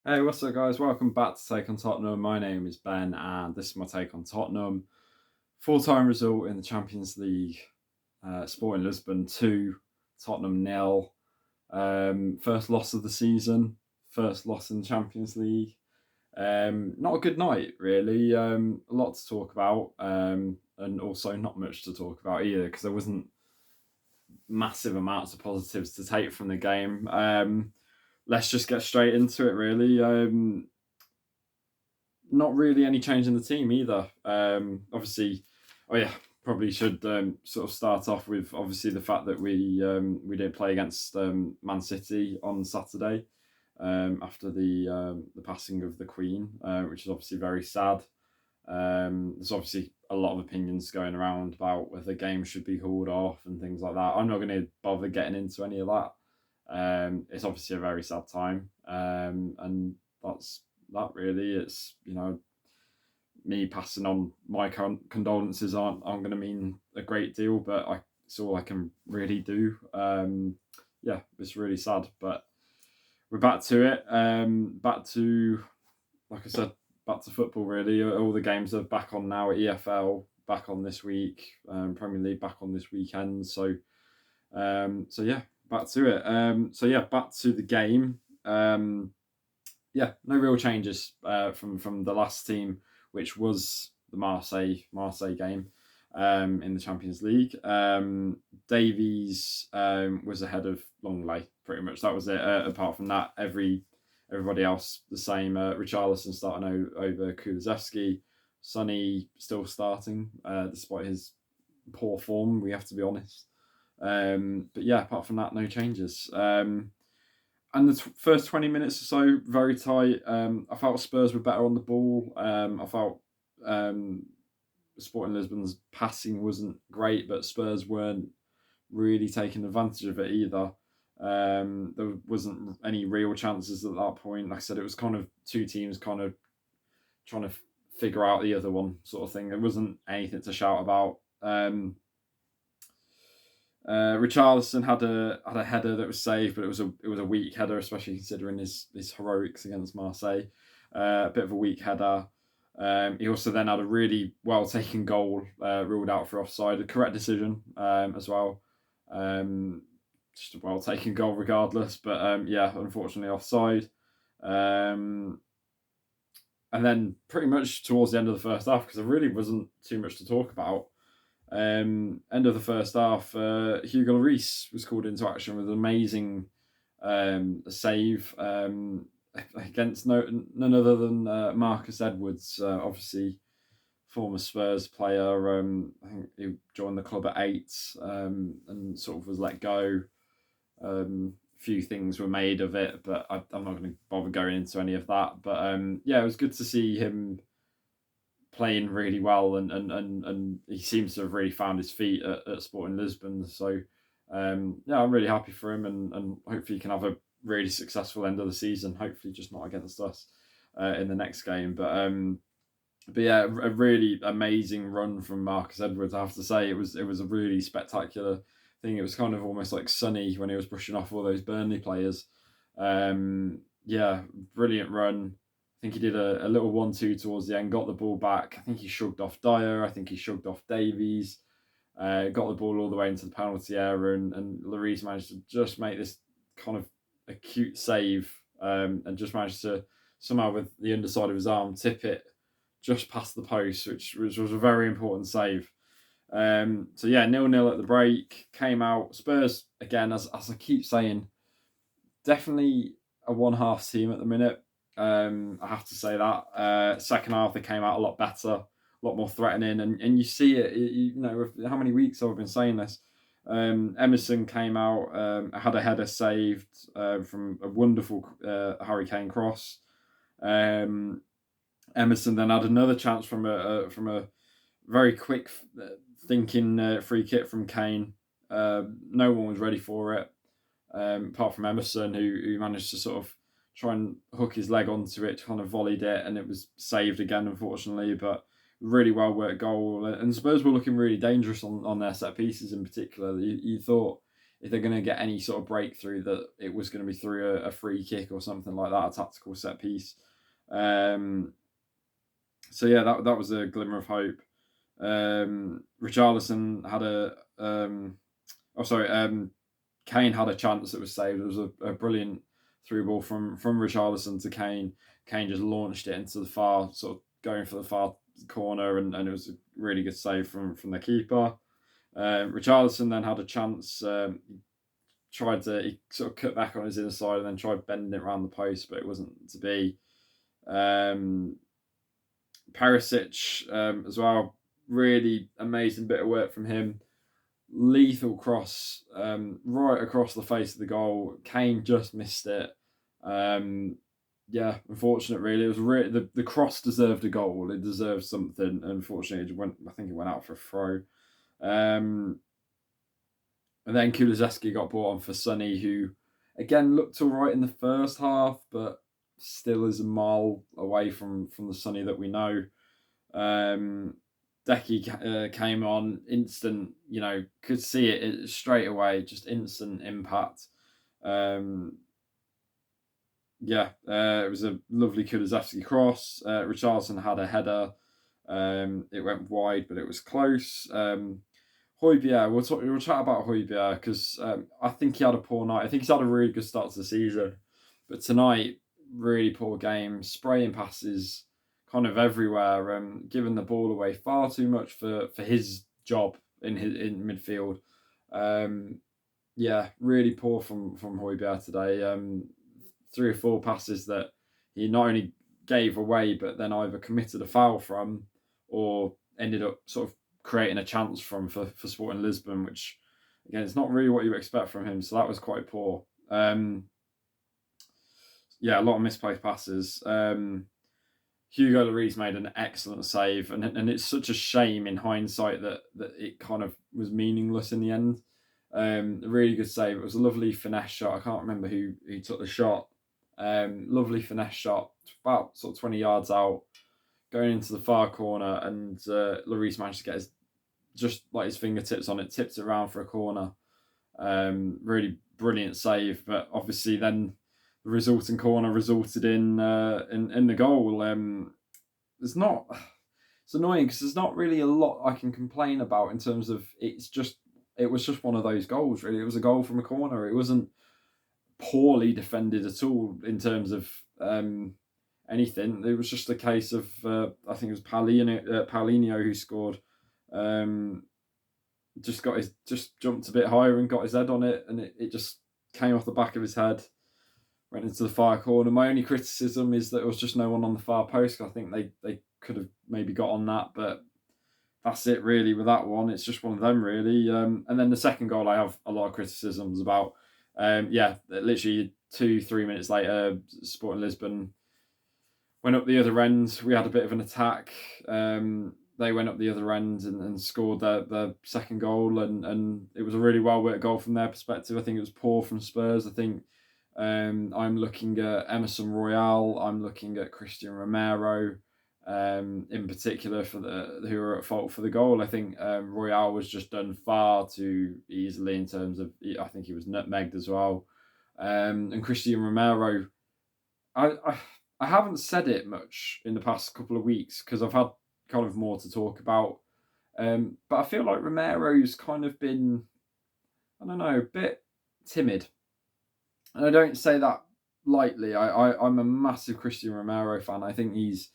Hey, what's up, guys? Welcome back to Take on Tottenham. My name is Ben, and this is my take on Tottenham. Full-time result in the Champions League. Sporting Lisbon 2, Tottenham 0. First loss of the season. First loss in the Champions League. Not a good night, really. A lot to talk about, and also not much to talk about either, because there wasn't massive amounts of positives to take from the game. Let's just get straight into it, really. Not really any change in the team either. Obviously, oh yeah, probably should sort of start off with obviously the fact that we didn't play against Man City on Saturday after the passing of the Queen, which is obviously very sad. There's obviously a lot of opinions going around about whether games should be called off and things like that. I'm not going to bother getting into any of that. It's obviously a very sad time, and that's that really. It's me passing on my condolences aren't going to mean a great deal, but it's all I can really do. Yeah, it's really sad, but we're back to it. Back to, like I said, back to football. Really, all the games are back on now. EFL back on this week. Premier League back on this weekend. So yeah, back to it. So yeah, back to the game. Yeah, no real changes from the last team, which was the Marseille game in the Champions League. Davies was ahead of Longley, pretty much. That was it. Apart from that, everybody else the same. Richarlison starting over Kulusevski. Sonny still starting despite his poor form. We have to be honest. But yeah, apart from that, no changes. And the first 20 minutes or so, very tight. I felt Spurs were better on the ball. I felt Sporting Lisbon's passing wasn't great, but Spurs weren't really taking advantage of it either. There wasn't any real chances at that point. Like I said, it was kind of two teams kind of trying to figure out the other one sort of thing. There wasn't anything to shout about. Richarlison had a header that was saved, but it was a weak header, especially considering his heroics against Marseille. A bit of a weak header. He also then had a really well taken goal ruled out for offside, a correct decision as well. Just a well taken goal regardless, but yeah, unfortunately offside. And then pretty much towards the end of the first half, because there really wasn't too much to talk about. End of the first half, Hugo Lloris was called into action with an amazing save against none other than Marcus Edwards, obviously former Spurs player. I think he joined the club at 8 and sort of was let go. Few things were made of it, but I'm not going to bother going into any of that. But yeah, it was good to see him playing really well, and he seems to have really found his feet at Sporting Lisbon. So yeah, I'm really happy for him, and hopefully he can have a really successful end of the season. Hopefully, just not against us in the next game. But yeah, a really amazing run from Marcus Edwards. I have to say, it was a really spectacular thing. It was kind of almost like Sonny when he was brushing off all those Burnley players. Yeah, brilliant run. I think he did a little 1-2 towards the end, got the ball back. I think he shrugged off Dyer. I think he shrugged off Davies. Got the ball all the way into the penalty area, and Lloris managed to just make this kind of acute save and just managed to somehow with the underside of his arm tip it just past the post, which was a very important save. So yeah, 0-0 at the break. Came out. Spurs, again, as I keep saying, definitely a one-half team at the minute. I have to say that. Second half, they came out a lot better, a lot more threatening, and you see it. You know, how many weeks I've been saying this. Emerson came out, had a header saved from a wonderful Harry Kane cross. Emerson then had another chance from a very quick thinking free kick from Kane. No one was ready for it, apart from Emerson, who managed to sort of try and hook his leg onto it, kind of volleyed it, and it was saved again, unfortunately. But really well worked goal, and Spurs were looking really dangerous on their set pieces in particular. You thought if they're going to get any sort of breakthrough, that it was going to be through a free kick or something like that, a tactical set piece. So yeah, that was a glimmer of hope. Richarlison had Kane had a chance that was saved. It was a brilliant through ball from Richarlison to Kane. Kane just launched it into the far, sort of going for the far corner, and it was a really good save from the keeper. Richarlison then had a chance. He sort of cut back on his inner side and then tried bending it around the post, but it wasn't to be. Perisic as well, really amazing bit of work from him. Lethal cross right across the face of the goal. Kane just missed it. Yeah, unfortunate really. It was the cross deserved a goal. It deserved something. Unfortunately, I think it went out for a throw. And then Kulusevski got brought on for Sonny, who again looked all right in the first half, but still is a mile away from the Sonny that we know. Decky came on, instant, could see it straight away, just instant impact. It was a lovely Kulusevski cross. Richarlison had a header. It went wide, but it was close. Højbjerg, we'll chat about Højbjerg because I think he had a poor night. I think he's had a really good start to the season, but tonight, really poor game, spraying passes kind of everywhere, giving the ball away far too much for his job in midfield. Really poor from Højbjerg today. 3 or 4 passes that he not only gave away, but then either committed a foul from or ended up sort of creating a chance for Sporting Lisbon, which again, it's not really what you expect from him. So that was quite poor. A lot of misplaced passes. Hugo Lloris made an excellent save, and it's such a shame in hindsight that it kind of was meaningless in the end. A really good save. It was a lovely finesse shot. I can't remember who took the shot. Lovely finesse shot, about sort of 20 yards out, going into the far corner, and Lloris managed to get his fingertips on it, tipped it around for a corner. Really brilliant save, but obviously then the resulting corner resulted in the goal. It's annoying because there's not really a lot I can complain about in terms of it was just one of those goals. Really, it was a goal from a corner. It wasn't poorly defended at all in terms of anything. It was just a case of I think it was Paulinho who scored. Just jumped a bit higher and got his head on it, and it just came off the back of his head, went into the far corner. My only criticism is that there was just no one on the far post. I think they could have maybe got on that, but that's it really with that one. It's just one of them really. And then the second goal I have a lot of criticisms about. Literally 2-3 minutes later, Sporting Lisbon went up the other end. We had a bit of an attack. They went up the other end and scored their second goal, and it was a really well worked goal from their perspective. I think it was poor from Spurs. I think I'm looking at Emerson Royal. I'm looking at Christian Romero, in particular who are at fault for the goal. I think Royal was just done far too easily in terms of. I think he was nutmegged as well, and Christian Romero. I haven't said it much in the past couple of weeks because I've had kind of more to talk about, but I feel like Romero's kind of been, I don't know, a bit timid. And I don't say that lightly. I'm a massive Christian Romero fan. I think he's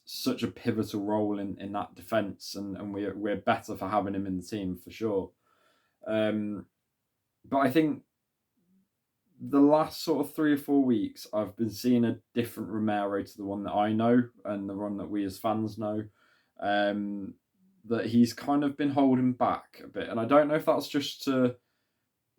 such a pivotal role in that defence, and we're better for having him in the team for sure. But I think the last sort of 3 or 4 weeks, I've been seeing a different Romero to the one that I know and the one that we as fans know. That he's kind of been holding back a bit, and I don't know if that's just to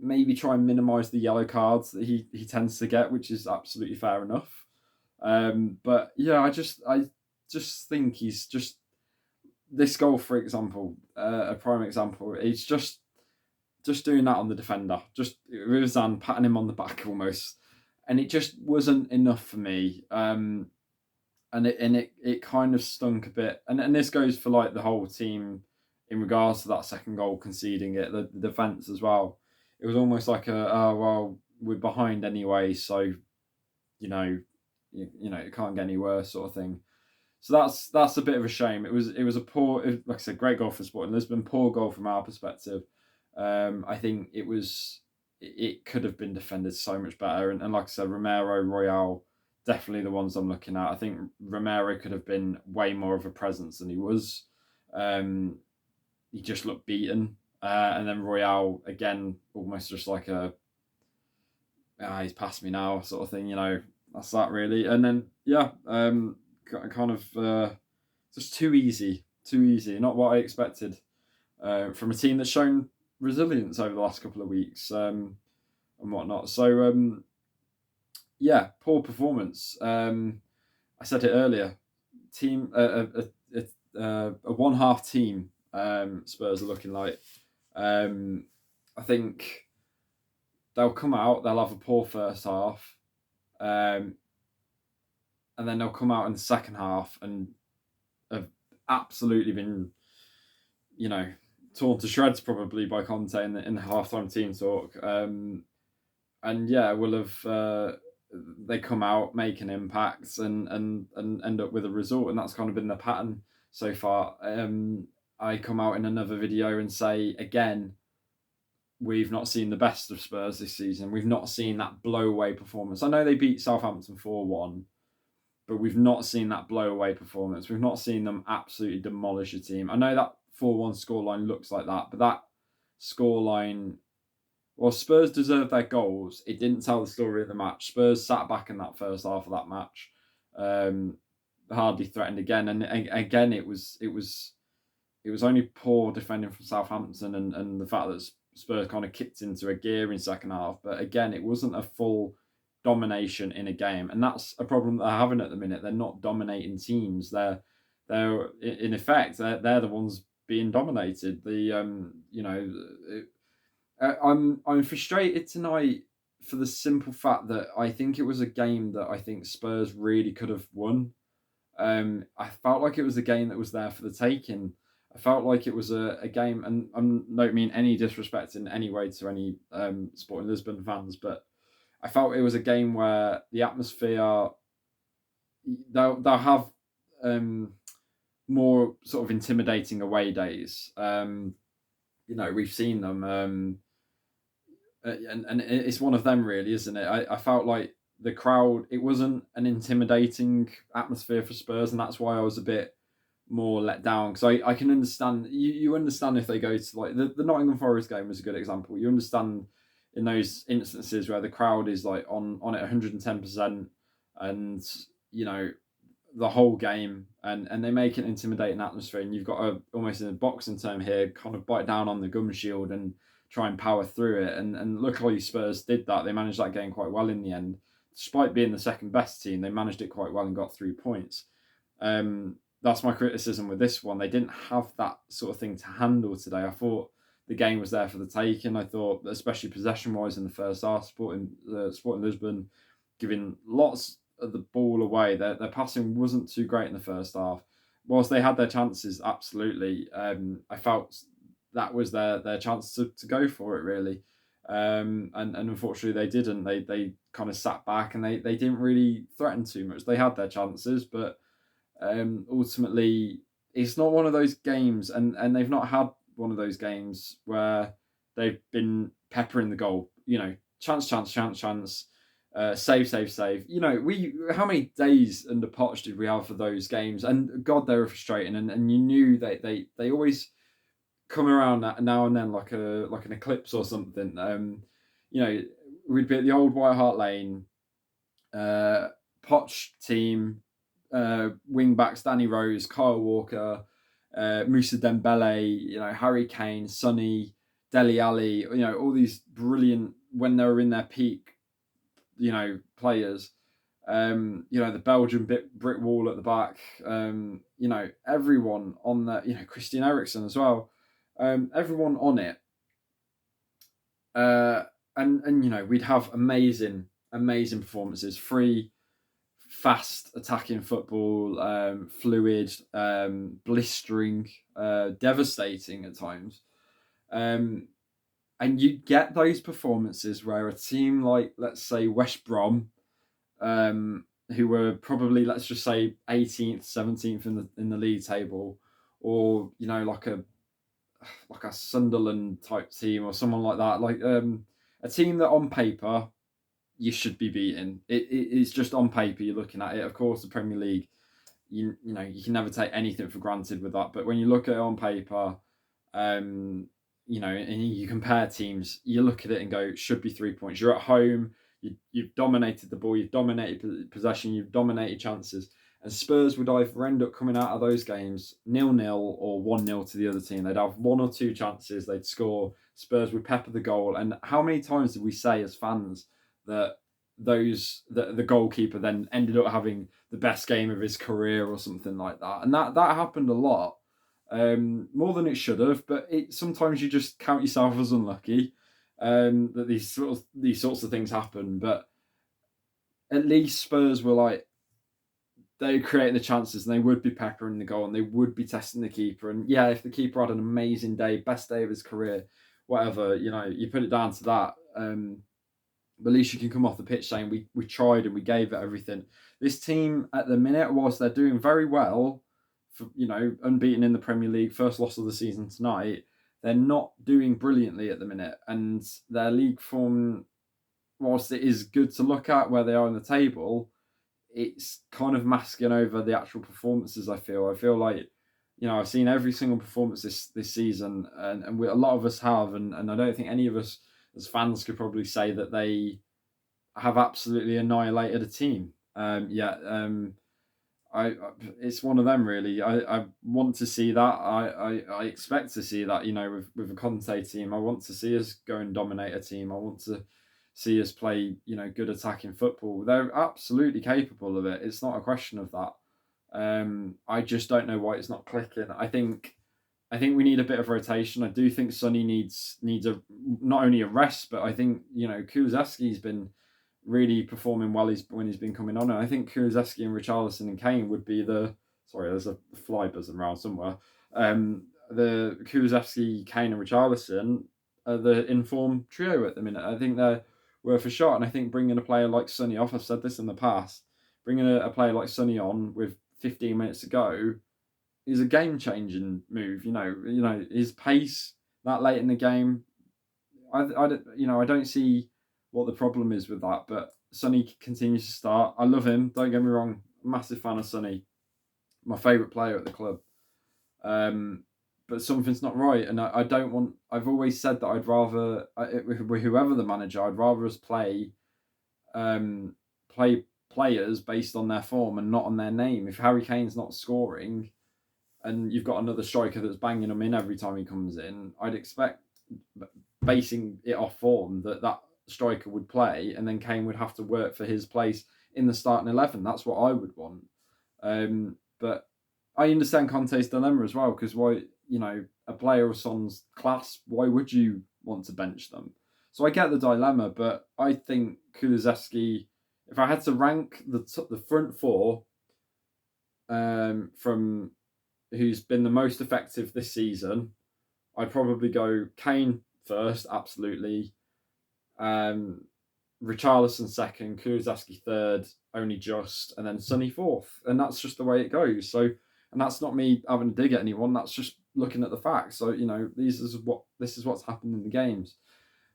maybe try and minimise the yellow cards that he tends to get, which is absolutely fair enough. But yeah, I just think he's just this goal, for example, a prime example. He's just doing that on the defender, just Rizan patting him on the back almost, and it just wasn't enough for me. And it kind of stunk a bit, and this goes for like the whole team in regards to that second goal conceding it, the defence as well. it was almost like oh well, we're behind anyway, so it can't get any worse sort of thing. So that's a bit of a shame. It was a poor, like I said, great goal for Sporting Lisbon, poor goal from our perspective. I think it could have been defended so much better, and like I said, Romero, Royale, definitely the ones I'm looking at. I think Romero could have been way more of a presence than he was. He just looked beaten, and then Royale again, almost just like he's past me now sort of thing. That's that really. And then kind of just too easy, not what I expected from a team that's shown resilience over the last couple of weeks and whatnot. So poor performance. I said it earlier. Team a one half team. Spurs are looking like. I think they'll come out. They'll have a poor first half. And then they'll come out in the second half and have absolutely been, torn to shreds probably by Conte in the halftime team talk. Will have they come out, make an impact, and end up with a result, and that's kind of been the pattern so far. I come out in another video and say again, we've not seen the best of Spurs this season. We've not seen that blow-away performance. I know they beat Southampton 4-1, but we've not seen that blow-away performance. We've not seen them absolutely demolish a team. I know that 4-1 scoreline looks like that, but that scoreline, well, Spurs deserved their goals. It didn't tell the story of the match. Spurs sat back in that first half of that match, hardly threatened again, and again it was only poor defending from Southampton and the fact that Spurs kind of kicked into a gear in second half. But again, it wasn't a full domination in a game, and that's a problem they're having at the minute. They're not dominating teams. They're in effect they're the ones being dominated. I'm frustrated tonight for the simple fact that I think it was a game that I think Spurs really could have won. I felt like it was a game that was there for the taking. I felt like it was a game, and I don't mean any disrespect in any way to any Sporting Lisbon fans, but I felt it was a game where the atmosphere, they'll have more sort of intimidating away days. We've seen them, and it's one of them really, isn't it? I felt like the crowd, it wasn't an intimidating atmosphere for Spurs, and that's why I was a bit more let down, because I can understand, you understand if they go to like the Nottingham Forest game was a good example. You understand in those instances where the crowd is like on it 110%, and the whole game, and they make an intimidating atmosphere, and you've got to, almost in a boxing term here, kind of bite down on the gum shield and try and power through it. And luckily Spurs did that. They managed that game quite well in the end. Despite being the second best team, they managed it quite well and got 3 points. That's my criticism with this one. They didn't have that sort of thing to handle today. I thought the game was there for the taking. I thought, especially possession-wise in the first half, Sporting Lisbon giving lots of the ball away. Their passing wasn't too great in the first half. Whilst they had their chances, absolutely, I felt that was their chance to go for it, really. And unfortunately they didn't. They kind of sat back, and they didn't really threaten too much. They had their chances, but ultimately it's not one of those games, and they've not had one of those games where they've been peppering the goal. Chance, save. How many days under Poch did we have for those games? And God, they were frustrating, and you knew they always come around now and then like an eclipse or something. We'd be at the old White Hart Lane, Poch team, wing backs Danny Rose, Kyle Walker, Moussa Dembele, Harry Kane, Sonny, Dele Alli, all these brilliant, when they were in their peak, players. The Belgian brick wall at the back. Everyone on that. Christian Eriksen as well. Everyone on it. And we'd have amazing performances, free, fast attacking football, fluid, blistering, devastating at times. And you get those performances where a team like, let's say, West Brom, who were probably, let's just say, 18th, 17th in the league table, or like a Sunderland type team or someone like that, like a team that on paper you should be beating. It's just on paper you're looking at it. Of course, the Premier League, you know, you can never take anything for granted with that. But when you look at it on paper, you know, and you compare teams, you look at it and go, it should be 3 points. You're at home. You've dominated the ball. You've dominated possession. You've dominated chances. And Spurs would either end up coming out of those games 0-0 or 1-0 to the other team. They'd have one or two chances. They'd score. Spurs would pepper the goal. And how many times did we say as fans that the goalkeeper then ended up having the best game of his career or something like that? And that happened a lot, more than it should have. But sometimes you just count yourself as unlucky, that these sorts of things happen. But at least Spurs were like, they were creating the chances and they would be peppering the goal and they would be testing the keeper. And yeah, if the keeper had an amazing day, best day of his career, whatever, you know, you put it down to that. But at least you can come off the pitch saying we tried and we gave it everything. This team at the minute, whilst they're doing very well, for, you know, unbeaten in the Premier League, first loss of the season tonight, they're not doing brilliantly at the minute. And their league form, whilst it is good to look at where they are in the table, it's kind of masking over the actual performances. I feel like, you know, I've seen every single performance this season, and a lot of us have, and I don't think any of us as fans could probably say that they have absolutely annihilated a team. I it's one of them really. I want to see that. I expect to see that. You know, with a Conte team, I want to see us go and dominate a team. I want to see us play, you know, good attacking football. They're absolutely capable of it. It's not a question of that. I just don't know why it's not clicking. I think we need a bit of rotation. I do think Sonny needs a not only a rest, but I think, you know, Kulusevski's been really performing well when he's been coming on. And I think Kulusevski and Richarlison and Kane would be sorry, there's a fly buzzing around somewhere. The Kulusevski, Kane and Richarlison are the informed trio at the minute. I think they're worth a shot. And I think bringing a player like Sonny off, I've said this in the past, bringing a player like Sonny on with 15 minutes to go is a game-changing move. You know his pace that late in the game. I don't see what the problem is with that. But Sonny continues to start. I love him. Don't get me wrong. Massive fan of Sonny. My favourite player at the club. But something's not right, and I don't want. I've always said that I'd rather, with whoever the manager, I'd rather us play players based on their form and not on their name. If Harry Kane's not scoring, and you've got another striker that's banging them in every time he comes in, I'd expect, basing it off form, that striker would play, and then Kane would have to work for his place in the starting 11. That's what I would want. But I understand Conte's dilemma as well, because why, you know, a player of Son's class, why would you want to bench them? So I get the dilemma, but I think Kulusevski, if I had to rank the front four, from who's been the most effective this season, I'd probably go Kane first, absolutely. Richarlison second, Kulusevski third, only just, and then Sonny fourth. And that's just the way it goes. So, and that's not me having a dig at anyone. That's just looking at the facts. So, you know, this is what's happened in the games.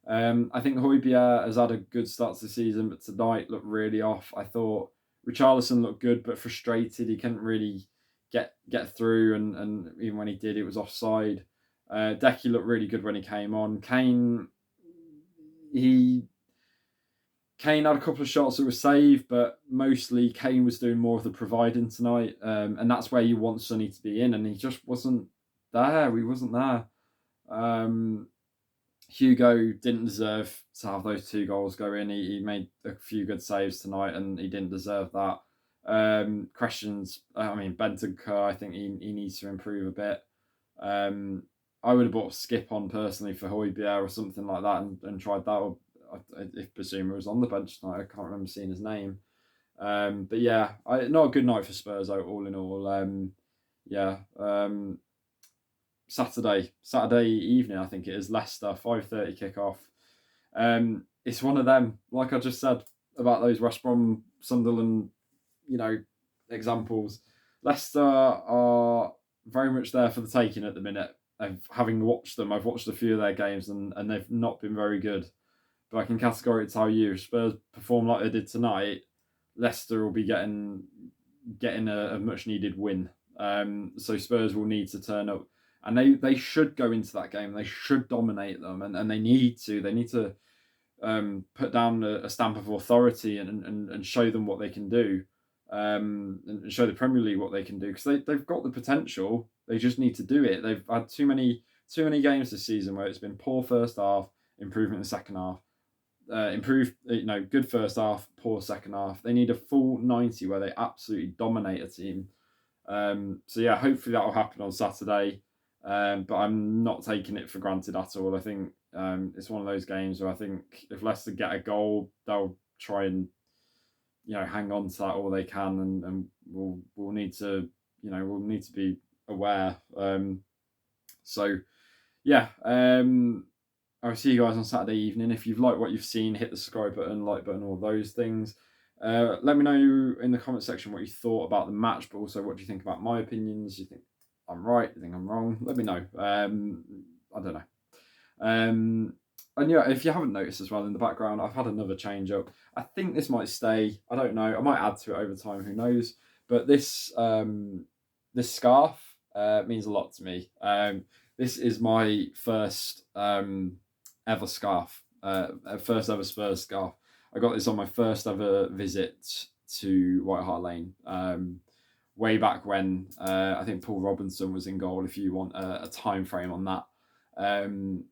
I think Højbjerg has had a good start to the season, but tonight looked really off. I thought Richarlison looked good, but frustrated. He couldn't really get through, and even when he did, it was offside. Decky looked really good when he came on. Kane had a couple of shots that were saved, but mostly Kane was doing more of the providing tonight, and that's where you want Sonny to be in, and he just wasn't there. He wasn't there. Hugo didn't deserve to have those 2 goals go in. He made a few good saves tonight, and he didn't deserve that. Bentancur, I think he needs to improve a bit. I would have bought Skip on personally for Højbjerg or something like that, and tried that. Or if Basuma was on the bench tonight, I can't remember seeing his name. But yeah, not a good night for Spurs all in all. Saturday evening, I think it is, Leicester, 5:30 kickoff. It's one of them, like I just said about those West Brom, Sunderland, examples. Leicester are very much there for the taking at the minute. Having watched them, I've watched a few of their games and they've not been very good. But I can categorically tell you, if Spurs perform like they did tonight, Leicester will be getting a much needed win. So Spurs will need to turn up, and they should go into that game. They should dominate them, and they need to. They need to put down a stamp of authority and show them what they can do, and show the Premier League what they can do, because they've got the potential. They just need to do it. They've had too many games this season where it's been poor first half, improvement in the second half. Good first half, poor second half. They need a full 90 where they absolutely dominate a team. So yeah, hopefully that will happen on Saturday. But I'm not taking it for granted at all. I think it's one of those games where I think if Leicester get a goal, they'll try and hang on to that all they can, and we'll need to be aware. So yeah. I'll see you guys on Saturday evening. If you've liked what you've seen, hit the subscribe button, like button, all those things. Let me know in the comment section what you thought about the match, but also what do you think about my opinions. Do you think I'm right? Do you think I'm wrong? Let me know. I don't know. And yeah, if you haven't noticed as well in the background, I've had another change up. I think this might stay. I don't know. I might add to it over time. Who knows? But this scarf means a lot to me. This is my first ever scarf, first ever Spurs scarf. I got this on my first ever visit to White Hart Lane, way back when. I think Paul Robinson was in goal. If you want a time frame on that,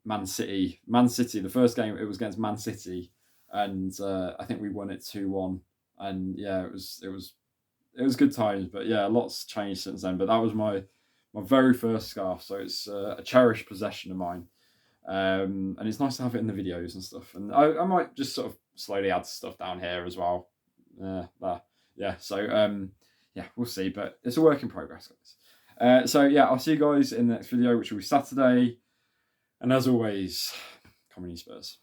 Man City. The first game it was against Man City, and I think we won it 2-1. And yeah, it was good times. But yeah, lots changed since then. But that was my very first scarf, so it's a cherished possession of mine. And it's nice to have it in the videos and stuff. And I might just sort of slowly add stuff down here as well. Yeah. So yeah, we'll see. But it's a work in progress, guys. So yeah, I'll see you guys in the next video, which will be Saturday. And as always, come on, you Spurs.